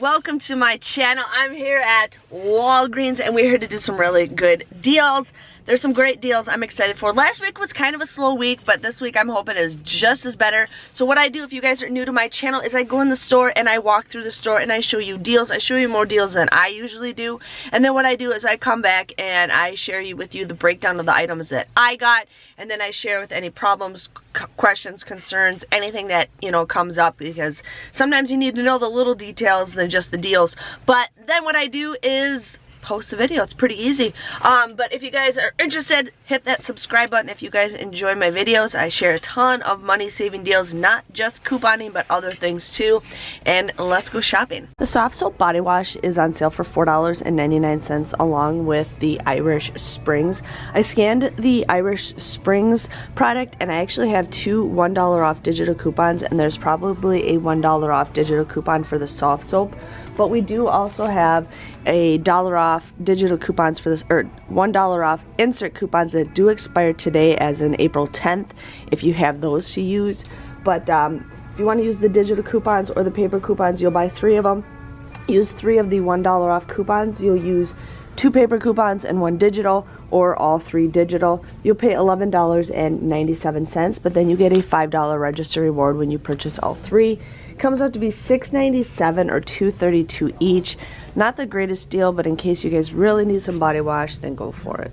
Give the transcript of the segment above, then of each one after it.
welcome to my channel. I'm here at Walgreens and we're here to do some really good deals. There's some great deals I'm excited for. Last week was kind of a slow week, but this week I'm hoping is just as better. So what I do, if you guys are new to my channel, is I go in the store and I walk through the store and I show you deals. I show you more deals than I usually do. And then what I do is I come back and I share with you the breakdown of the items that I got. And then I share with any problems, questions, concerns, anything that, comes up, because sometimes you need to know the little details than just the deals. But then what I do is post the video. It's pretty easy. But if you guys are interested, hit that subscribe button. If you guys enjoy my videos, I share a ton of money saving deals, not just couponing, but other things too. And let's go shopping. The soft soap body wash is on sale for $4.99 along with the Irish Springs. I scanned the Irish Springs product and I actually have two $1 off digital coupons, and there's probably a $1 off digital coupon for the soft soap. But we do also have a $1 off digital coupons for this, or $1 off insert coupons that do expire today as in April 10th, if you have those to use. But if you want to use the digital coupons or the paper coupons, you'll buy 3 of them. Use 3 of the $1 off coupons. You'll use 2 paper coupons and 1 digital, or all 3 digital. You'll pay $11.97, but then you get a $5 register reward when you purchase all 3. Comes out to be $6.97 or $2.32 each. Not the greatest deal, but in case you guys really need some body wash, then go for it.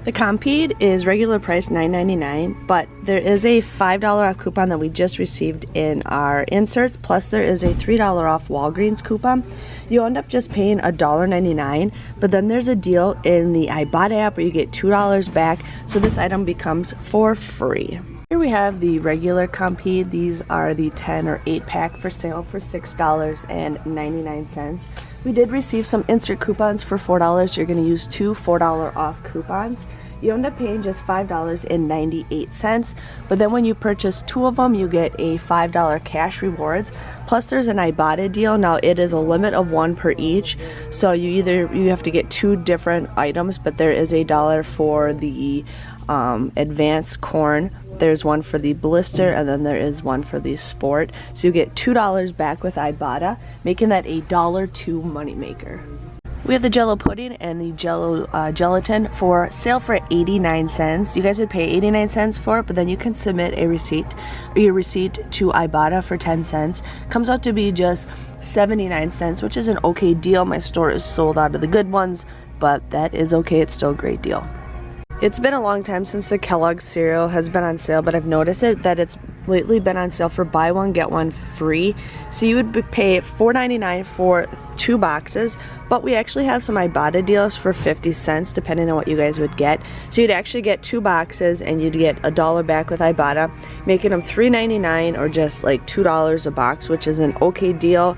The Compeed is regular price $9.99, but there is a $5 off coupon that we just received in our inserts, plus there is a $3 off Walgreens coupon. You end up just paying $1.99, but then there's a deal in the Ibotta app where you get $2 back, so this item becomes for free. Here we have the regular Compeed. These are the 10 or 8 pack for sale for $6.99. We did receive some insert coupons for $4. You're going to use 2 $4 off coupons. You end up paying just $5.98, but then when you purchase 2 of them, you get a $5 cash rewards. Plus there's an Ibotta deal. Now it is a limit of 1 per each, so you have to get 2 different items, but there is a $1 for the advanced corn. There's one for the blister, and then there is one for the sport. So you get $2 back with Ibotta, making that a $1.02 moneymaker. We have the Jello pudding and the Jello gelatin for sale for 89 cents. You guys would pay 89 cents for it, but then you can submit a receipt to Ibotta for 10 cents. Comes out to be just 79 cents, which is an okay deal. My store is sold out of the good ones, but that is okay. It's still a great deal. It's been a long time since the Kellogg's cereal has been on sale, but I've noticed that it's lately been on sale for buy one get one free. So you would pay $4.99 for 2 boxes, but we actually have some Ibotta deals for 50 cents depending on what you guys would get. So you'd actually get 2 boxes and you'd get $1 back with Ibotta, making them $3.99 or just like $2 a box, which is an okay deal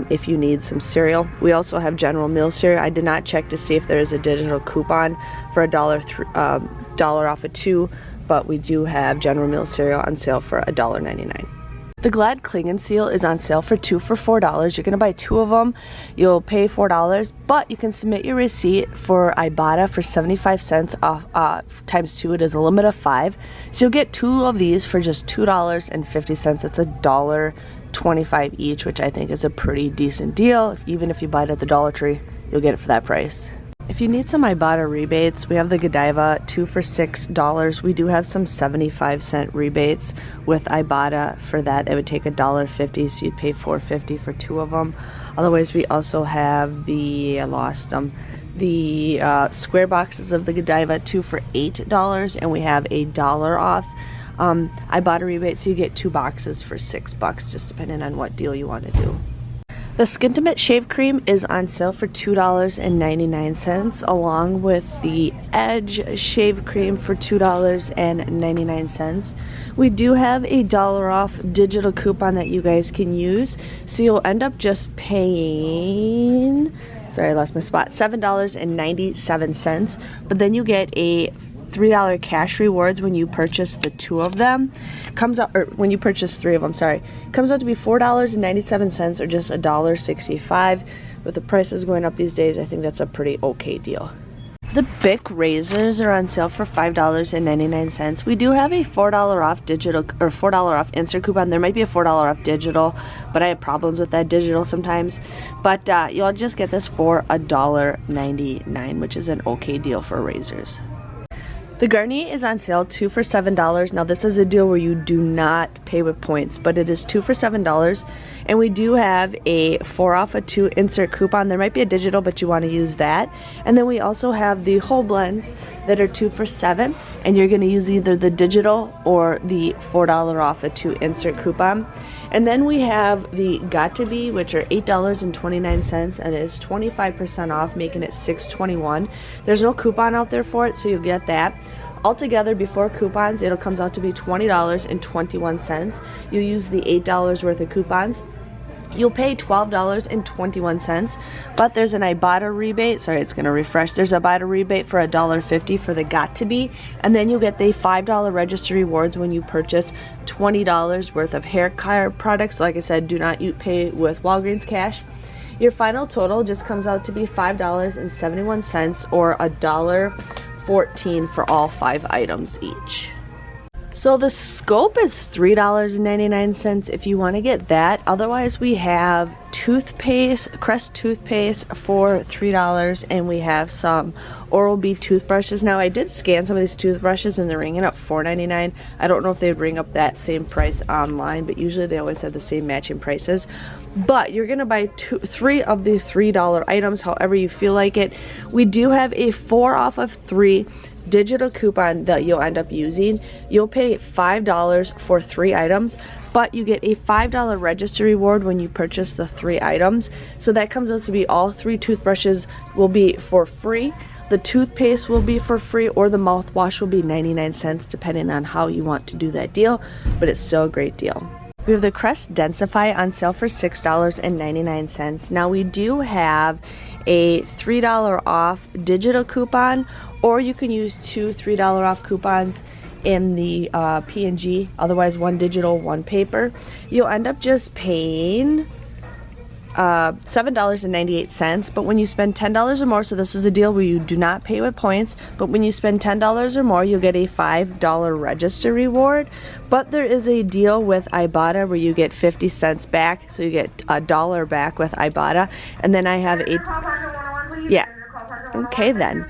if you need some cereal. We also have General Mills cereal. I did not check to see if there is a digital coupon for $1 off of 2, but we do have General Mills cereal on sale for $1.99. The Glad Cling and Seal is on sale for 2 for $4. You're going to buy 2 of them. You'll pay $4, but you can submit your receipt for Ibotta for 75 cents off times 2. It is a limit of 5. So you'll get 2 of these for just $2.50. It's $1.25 each, which I think is a pretty decent deal. Even if you buy it at the Dollar Tree, you'll get it for that price. If you need some Ibotta rebates, we have the Godiva 2 for $6. We do have some 75-cent rebates with Ibotta. For that, it would take $1.50, so you'd pay $4.50 for 2 of them. Otherwise, we also have the square boxes of the Godiva 2 for $8, and we have a $1 off Ibotta rebate, so you get 2 boxes for $6, just depending on what deal you want to do. The Skintimate Shave Cream is on sale for $2.99, along with the Edge Shave Cream for $2.99. We do have a $1 off digital coupon that you guys can use, so you'll end up just paying, sorry, I lost my spot, $7.97, but then you get a $3 cash rewards when you purchase the 2 of them. Comes out, or when you purchase 3 of them, sorry. Comes out to be $4.97 or just $1.65. With the prices going up these days, I think that's a pretty okay deal. The Bic razors are on sale for $5.99. We do have a $4 off digital or $4 off insert coupon. There might be a $4 off digital, but I have problems with that digital sometimes. But you'll just get this for $1.99, which is an okay deal for razors. The Garnier is on sale 2 for $7. Now this is a deal where you do not pay with points, but it is 2 for $7. And we do have a 4 off a 2 insert coupon. There might be a digital, but you want to use that. And then we also have the whole blends that are 2 for $7. And you're going to use either the digital or the $4 off a 2 insert coupon. And then we have the Got to Be, which are $8.29, and it is 25% off, making it $6.21. There's no coupon out there for it, so you'll get that. Altogether, before coupons, it'll comes out to be $20.21. You use the $8 worth of coupons. You'll pay $12.21, but there's an Ibotta rebate. Sorry, it's going to refresh. There's a Ibotta rebate for $1.50 for the Got to Be, and then you'll get the $5 register rewards when you purchase $20 worth of hair care products. Like I said, do not pay with Walgreens cash. Your final total just comes out to be $5.71 or $1.14 for all 5 items each. So the scope is $3.99 if you want to get that. Otherwise, we have toothpaste, Crest toothpaste for $3, and we have some Oral-B toothbrushes. Now, I did scan some of these toothbrushes, and they're ringing up $4.99. I don't know if they'd ring up that same price online, but usually they always have the same matching prices. But you're going to buy 3 of the $3 items, however you feel like it. We do have a 4 off of 3 digital coupon that you'll end up using. You'll pay $5 for 3 items, but you get a $5 register reward when you purchase the 3 items. So that comes out to be all 3 toothbrushes will be for free. The toothpaste will be for free, or the mouthwash will be 99 cents depending on how you want to do that deal, but it's still a great deal. We have the Crest Densify on sale for $6.99. Now we do have a $3 off digital coupon, or you can use 2 $3 off coupons in the P&G, otherwise 1 digital, 1 paper. You'll end up just paying $7.98, but when you spend $10 or more, so this is a deal where you do not pay with points, but when you spend $10 or more, you'll get a $5 register reward. But there is a deal with Ibotta where you get 50 cents back, so you get $1 back with Ibotta. And then I have okay then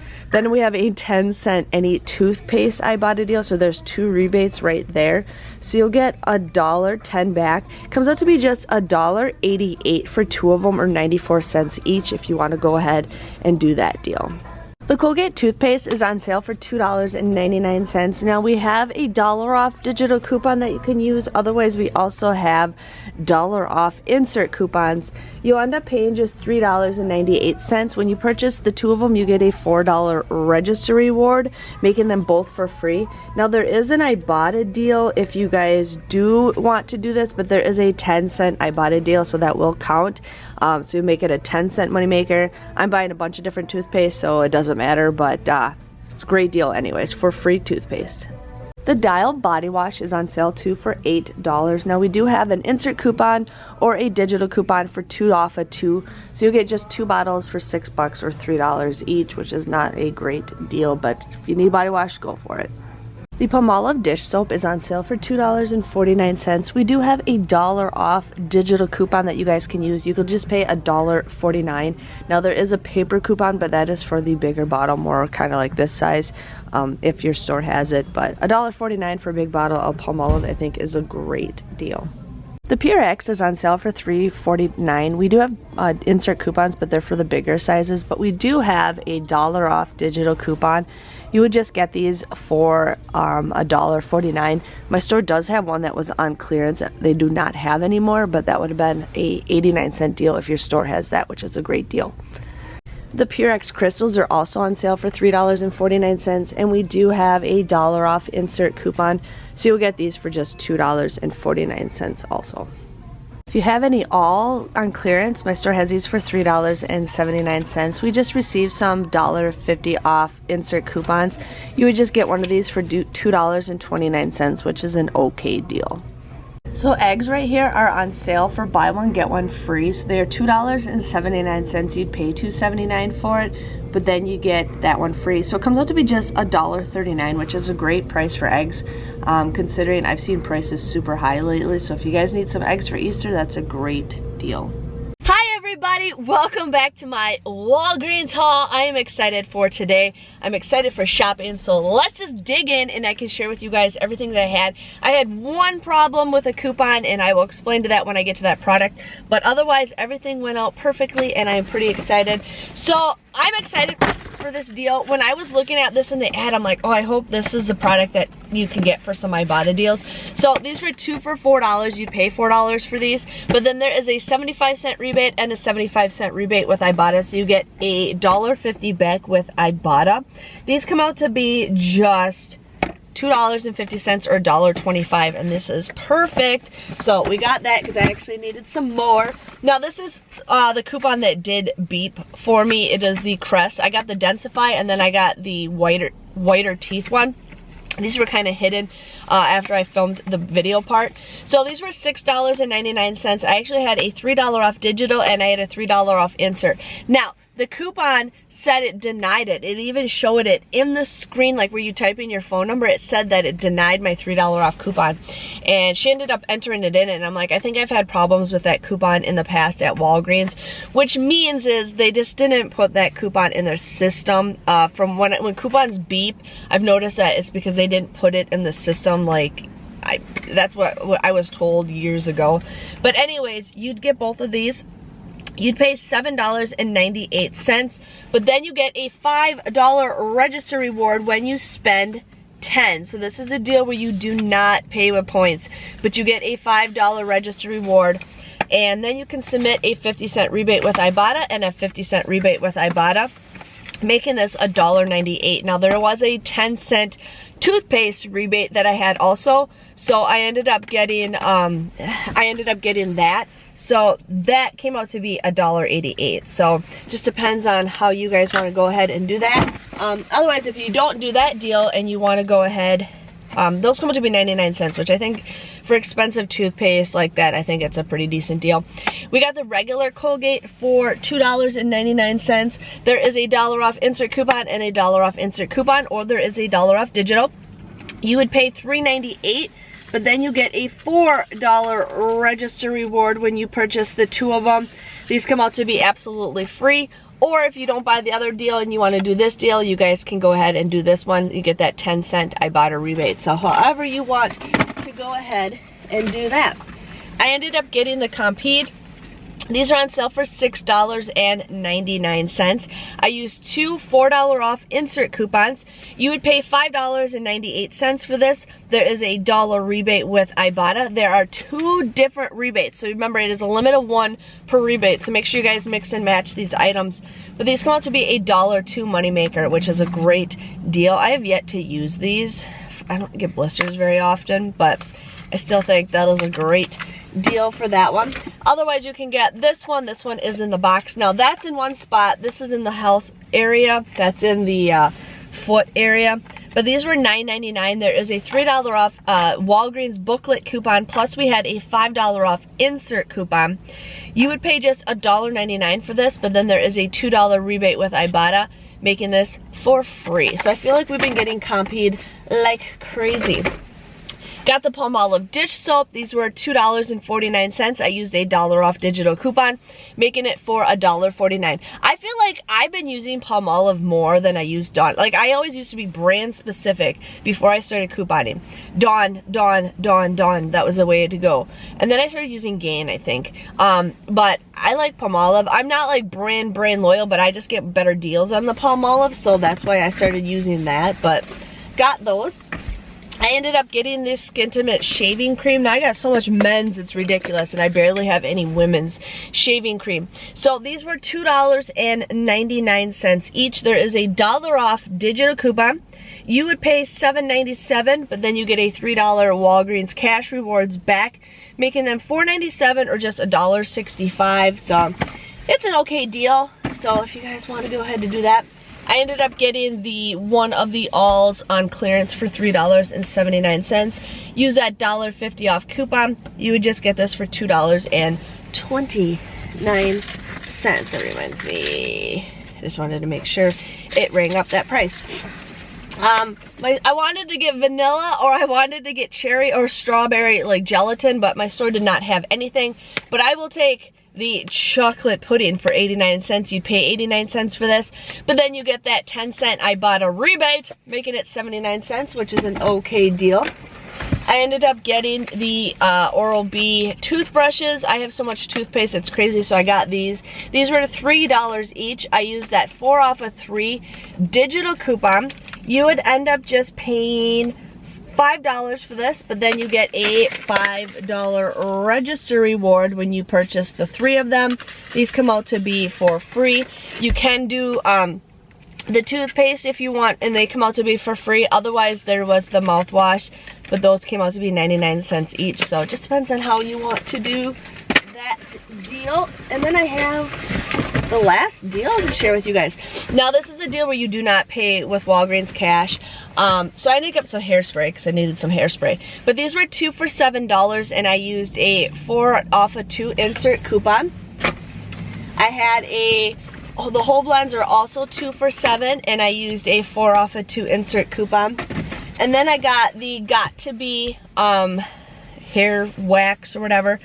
we have a 10-cent any toothpaste Ibotta deal, so there's 2 rebates right there, so you'll get $1.10 back. It comes out to be just $1.88 for 2 of them, or 94 cents each if you want to go ahead and do that deal. The Colgate toothpaste is on sale for $2.99. Now we have a $1 off digital coupon that you can use. Otherwise, we also have $1 off insert coupons. You'll end up paying just $3.98. When you purchase the 2 of them, you get a $4 register reward, making them both for free. Now there is an Ibotta deal if you guys do want to do this, but there is a 10-cent Ibotta deal, so that will count. So you make it a 10-cent moneymaker. I'm buying a bunch of different toothpaste, so it doesn't matter, but it's a great deal anyways for free toothpaste. The Dial body wash is on sale 2 for $8. Now we do have an insert coupon or a digital coupon for 2 off a 2, so you'll get just 2 bottles for $6 or $3 each, which is not a great deal, but if you need body wash, go for it. The Palmolive dish soap is on sale for $2.49. We do have a $1 off digital coupon that you guys can use. You could just pay $1.49. Now there is a paper coupon, but that is for the bigger bottle, more kind of like this size, if your store has it. But $1.49 for a big bottle of Palmolive, I think, is a great deal. The PRX is on sale for $3.49. We do have insert coupons, but they're for the bigger sizes. But we do have a $1 off digital coupon. You would just get these for $1.49. My store does have one that was on clearance that they do not have anymore, but that would have been a 89-cent deal if your store has that, which is a great deal. The PRX crystals are also on sale for $3.49, and we do have a $1 off insert coupon, so you'll get these for just $2.49 also. If you have any all on clearance, my store has these for $3.79. We just received some $1.50 off insert coupons. You would just get one of these for $2.29, which is an okay deal. So eggs right here are on sale for buy one get one free. So they're $2.79. You'd pay $2.79 for it, but then you get that one free. So it comes out to be just $1.39, which is a great price for eggs, considering I've seen prices super high lately. So if you guys need some eggs for Easter, that's a great deal. Hi everybody, welcome back to my Walgreens haul. I am excited for today. I'm excited for shopping, so let's just dig in and I can share with you guys everything that I had. I had one problem with a coupon and I will explain to that when I get to that product, but otherwise everything went out perfectly and I'm pretty excited. So I'm excited for this deal. When I was looking at this in the ad, I'm like, oh, I hope this is the product that you can get for some Ibotta deals. So these were 2 for $4. You'd pay $4 for these, but then there is a 75-cent rebate and a 75-cent rebate with Ibotta, so you get a $1.50 back with Ibotta. These come out to be just $2.50 or $1.25, and this is perfect. So we got that because I actually needed some more. Now this is the coupon that did beep for me. It is the Crest. I got the Densify and then I got the whiter teeth one. These were kind of hidden after I filmed the video part. So these were $6.99. I actually had a $3 off digital and I had a $3 off insert. Now, the coupon said it denied it. It even showed it in the screen, like where you type in your phone number. It said that it denied my $3 off coupon. And she ended up entering it in, and I'm like, I think I've had problems with that coupon in the past at Walgreens, which means is they just didn't put that coupon in their system. From when coupons beep, I've noticed that it's because they didn't put it in the system. Like, that's what I was told years ago. But anyways, you'd get both of these. You'd pay $7.98, but then you get a $5 register reward when you spend $10. So this is a deal where you do not pay with points, but you get a $5 register reward, and then you can submit a 50-cent rebate with Ibotta and a 50-cent rebate with Ibotta, making this $1.98. Now there was a 10-cent toothpaste rebate that I had also, so I ended up getting that. So that came out to be $1.88. So just depends on how you guys want to go ahead and do that. Otherwise, if you don't do that deal and you want to go ahead, those come out to be 99 cents, which I think for expensive toothpaste like that, I think it's a pretty decent deal. We got the regular Colgate for $2.99. There is a $1 off insert coupon and a $1 off insert coupon, or there is a $1 off digital. You would pay $3.98. But then you get a $4 register reward when you purchase the 2 of them. These come out to be absolutely free. Or if you don't buy the other deal and you want to do this deal, you guys can go ahead and do this one. You get that 10-cent Ibotta rebate. So however you want to go ahead and do that. I ended up getting the Compeed. These are on sale for $6.99. I used 2 $4 off insert coupons. You would pay $5.98 for this. There is a $1 rebate with Ibotta. There are 2 different rebates. So remember, it is a limit of 1 per rebate. So make sure you guys mix and match these items. But these come out to be a $1.02 moneymaker, which is a great deal. I have yet to use these. I don't get blisters very often, but I still think that is a great deal for that one. Otherwise, you can get this one. This one is in the box. Now that's in one spot. This is in the health area. That's in the foot area. But these were $9.99. There is a $3 off Walgreens booklet coupon, plus we had a $5 off insert coupon. You would pay just $1.99 for this, but then there is a $2 rebate with Ibotta, making this for free. So I feel like we've been getting Compeed like crazy. Got the Palmolive dish soap. These were $2.49. I used a $1 off digital coupon, making it for $1.49. I feel like I've been using Palmolive more than I used Dawn. Like, I always used to be brand specific before I started couponing. Dawn. That was the way to go. And then I started using Gain, I think. But I like Palmolive. I'm not like brand loyal, but I just get better deals on the Palmolive, so that's why I started using that. But got those. I ended up getting this Skintimate shaving cream. Now I got so much men's, it's ridiculous, and I barely have any women's shaving cream. So these were $2.99 each. There is a $1 off digital coupon. You would pay $7.97, but then you get a $3 Walgreens cash rewards back, making them $4.97 or just $1.65. So it's an okay deal. So if you guys want to go ahead and do that, I ended up getting the one of the alls on clearance for $3.79. Use that $1.50 off coupon. You would just get this for $2.29. That reminds me, I just wanted to make sure it rang up that price. I wanted to get vanilla, or I wanted to get cherry or strawberry like gelatin, but my store did not have anything. But I will take the chocolate pudding for 89 cents. You pay 89 cents for this, but then you get that 10-cent Ibotta rebate, making it 79 cents, which is an okay deal. I ended up getting the Oral-B toothbrushes. I have so much toothpaste, it's crazy, so I got these. These were $3 each. I used that 4 off of 3 digital coupon. You would end up just paying $5 for this, but then you get a $5 register reward when you purchase the 3 of them. These come out to be for free. You can do the toothpaste if you want, and they come out to be for free. Otherwise, there was the mouthwash, but those came out to be 99 cents each. So it just depends on how you want to do that deal. And then I have the last deal to share with you guys. Now this is a deal where you do not pay with Walgreens cash. So I ended up some hairspray because I needed some hairspray. But these were 2 for $7, and I used a 4 off of 2 insert coupon. I had a, the whole blends are also 2 for $7, and I used a 4 off of 2 insert coupon. And then I got the Got to Be hair wax or whatever.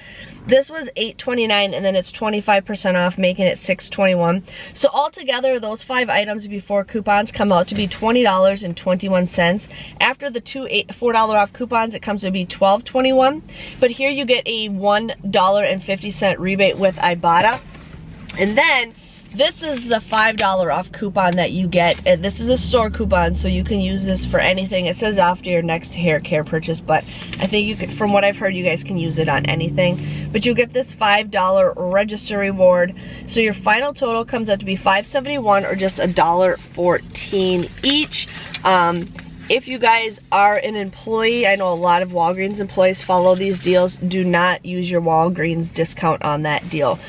This was $8.29, and then it's 25% off, making it $6.21. So altogether, those 5 items before coupons come out to be $20.21. After the 2 $4 off coupons, it comes to be $12.21. But here you get a $1.50 rebate with Ibotta. And then this is the $5 off coupon that you get. And this is a store coupon, so you can use this for anything. It says after your next hair care purchase, but I think you could, from what I've heard, you guys can use it on anything. But you get this $5 register reward. So your final total comes out to be $5.71, or just $1.14 each. If you guys are an employee, I know a lot of Walgreens employees follow these deals. Do not use your Walgreens discount on that deal.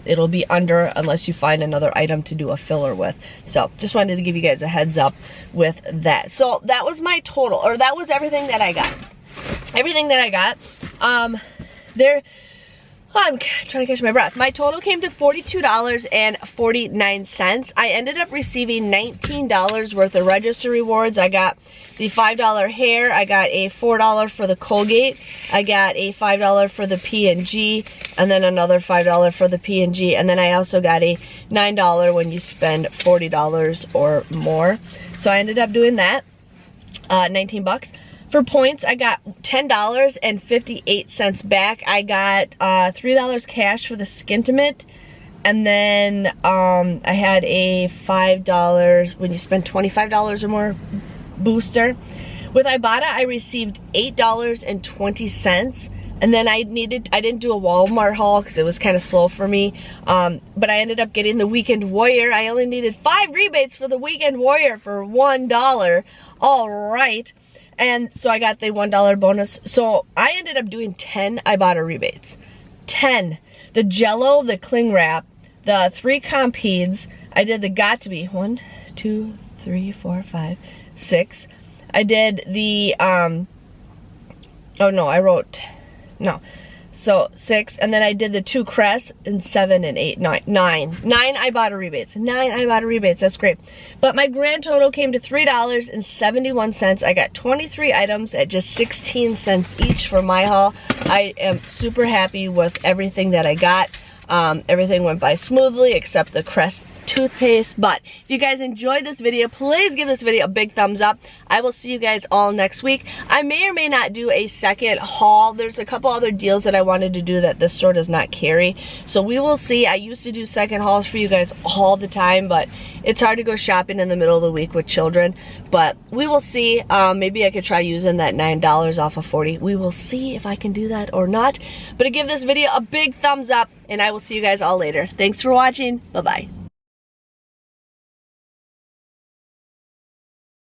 It'll be under unless you find another item to do a filler with. So just wanted to give you guys a heads up with that. So that was my total, or that was everything that I got. Everything that I got. I'm trying to catch my breath. My total came to $42.49. I ended up receiving $19 worth of register rewards. I got the $5 hair. I got a $4 for the Colgate. I got a $5 for the P&G, and then another $5 for the P&G. And then I also got a $9 when you spend $40 or more. So I ended up doing that, 19 bucks. For points, I got $10.58 back. I got $3 cash for the Skintimate, and then I had a $5 when you spend $25 or more booster. With Ibotta, I received $8.20, and then I didn't do a Walmart haul because it was kind of slow for me, but I ended up getting the Weekend Warrior. I only needed 5 rebates for the Weekend Warrior for $1. All right. And so I got the $1 bonus. So I ended up doing 10 Ibotta rebates. 10. The Jello, the cling wrap, the 3 Compeeds. I did the Got to Be. 1, 2, 3, 4, 5, 6. I did the, oh no, I wrote, no. So 6, and then I did the 2 Crest, and 7 and 8, 9 Ibotta rebates. 9 Ibotta rebates, that's great. But my grand total came to $3.71. I got 23 items at just 16 cents each for my haul. I am super happy with everything that I got. Everything went by smoothly except the Crest toothpaste. But if you guys enjoyed this video, please give this video a big thumbs up. I will see you guys all next week. I may or may not do a second haul. There's a couple other deals that I wanted to do that this store does not carry, so we will see. I used to do second hauls for you guys all the time, but it's hard to go shopping in the middle of the week with children. But we will see. Maybe I could try using that $9 off of 40. We will see if I can do that or not. But give this video a big thumbs up, and I will see you guys all later. Thanks for watching. Bye bye.